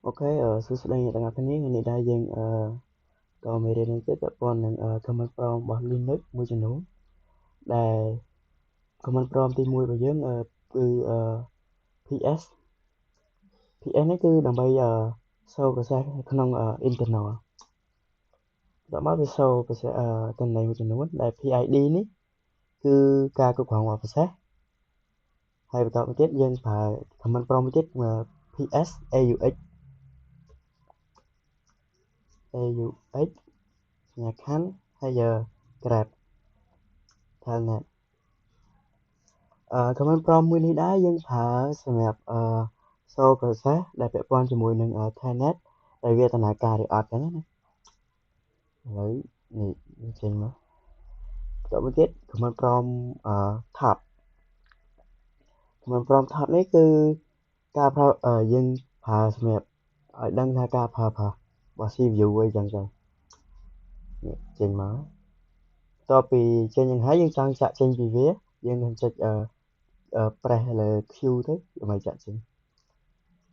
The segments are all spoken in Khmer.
Ok,សួស្តីអ្នកទាំងអស់គ្នាថ្ងៃនេះដែរយើងក៏មេរៀននេះទៀតពាក់ព័ន្ធនឹងcommand prompt របស់ Linux មួយចំនួនដែល command prompt ទី1របស់យើងគឺps នេះគឺដើម្បីសូរប្រសេសក្នុង internal ដល់មកវាសូរប្រសេសតន័យមួយចំនួនដែល PID នេះគឺការគ្រប់គ្រងរបស់ប្រសេសហើយបន្តមកទៀតយើងប្រើ command prompt មួយទៀតps aux សញ្ញាខណ្ឌហើយ grep ថាណា command prompt មួយនេះដែរយើងប្រើសម្រាប់សូរ process ដែលពាក់ព័ន្ធជាមួយនឹង telnet ដែលវាដំណើរការឬអត់ចឹងណាឥឡូវនេះចេញមកបន្តមកទៀត command prompt top command prompt top នេះគឺការប្រើយើងប្រើសម្រាប់ឲ្យដឹងថាការប្រើប្រាស់របស់ CPU អីចឹងទៅនេះចេញមកបន្ទាប់ពីចេញយ៉ាងហើយយើងចង់ចាក់ចេញពីវាយើងនឹងចុចpress លើ Q ទៅដើម្បីចាក់ចេញ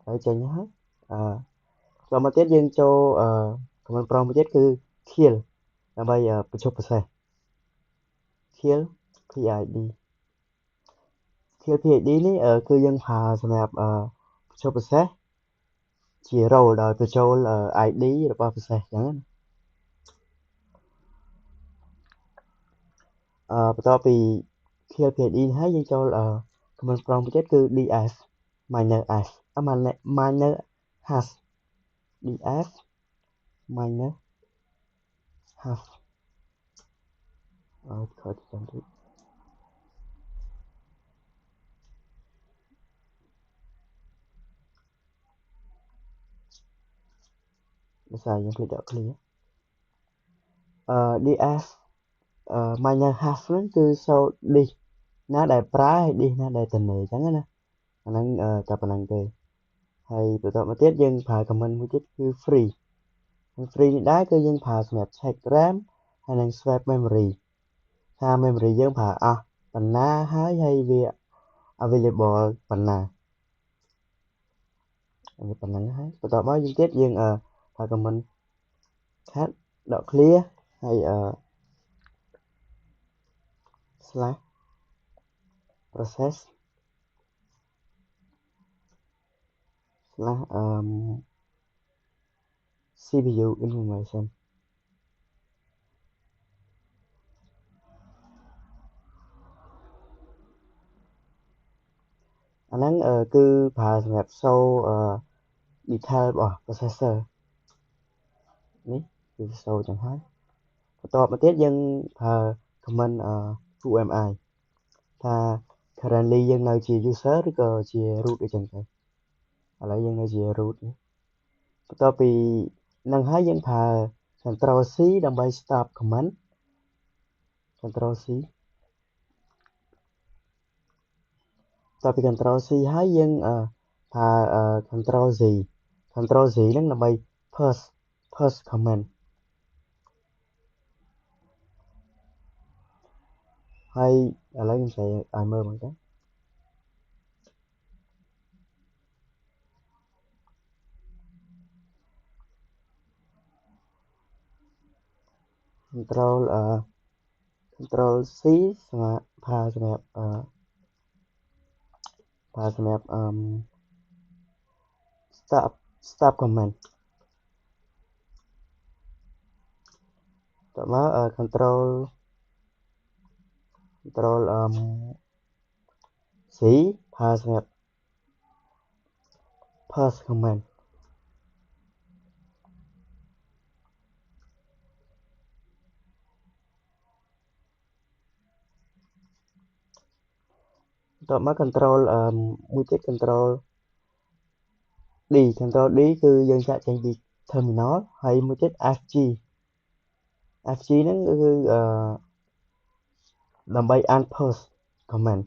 ហើយចេញហើយបន្តមកទៀតយើងចូលcommand prompt មួយទៀតគឺ kill ដើម្បីបញ្ឈប់ process kill PID kill PID នេះគឺយើងប្រើសម្រាប់បញ្ឈប់ process ជា role ដោយបញ្ចូល ID របស់ process អញ្ចឹងបន្ទាប់ពី kill PID ហើយយើងចូលcommand prompt មួយទៀតគឺ ds minor s minor hash ds minor hash ខុសទៅចាំតិចភាសាយើងភ្លេចដាក់ clear ds minor hash ហ្នឹងគឺសូត្រ disk ណាដែលប្រើហើយ disk ណាដែលទនេអញ្ចឹងណាអាហ្នឹងតែប៉ុណ្្នឹងទេហើយបន្តមកទៀតយើងប្រើ command មួយទៀតគឺ free នេះដែរគឺយើងប្រើសម្រាប់ check RAM ហើយនិង swap memory ថា memory យើងប្រើអស់ប៉ុណ្ណាហើយវា available ប៉ុណ្ណានេះប៉ុណ្ណឹងហើយបន្តមកយើងទៀតយើងប្រើ command cat ដក clear ហើយ slash process slash CPU information អាហ្នឹងគឺប្រើសម្រាប់សូរdetail របស់ processor នេះគឺសូរចឹងហើយបន្តមកទៀតយើងប្រើ command whoami ថា currently យើងនៅជា user ឬក៏ជា root អីចឹងទៅឥឡូវយើងនៅជា root បន្ទាប់ពីនឹងហើយយើងប្រើ control C ដើម្បី stop command control C បន្ទាប់ពី control C ហើយយើងប្រើ control Z ហ្នឹងដើម្បី pause command ហើយឥឡូវខ្ញុំsẽឲ្យមើលមកទៅ control C ប្រើសម្រាប់stop command តមកcontrol C ប្រើសម្រាប់ pause command បន្ទាប់មក control មួយទៀត control D គឺយើងចាក់ចេញពី terminal ហើយមួយទៀត FG ហ្នឹងគឺដើម្បី unpause command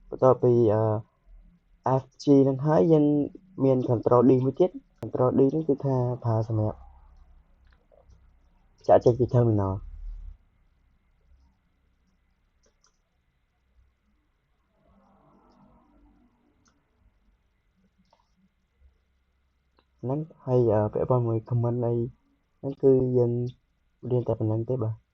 បន្ទាប់ពី FG ហ្នឹងហើយយើងមាន control D មួយទៀត control D ហ្នឹងគឺថាប្រើសម្រាប់ចាក់ចេញពី terminal ហ្នឹងហើយពាក់ព័ន្ធមួយ comment អីហ្នឹងគឺយើងរៀនតែប៉ុណ្្នឹងទេបាទ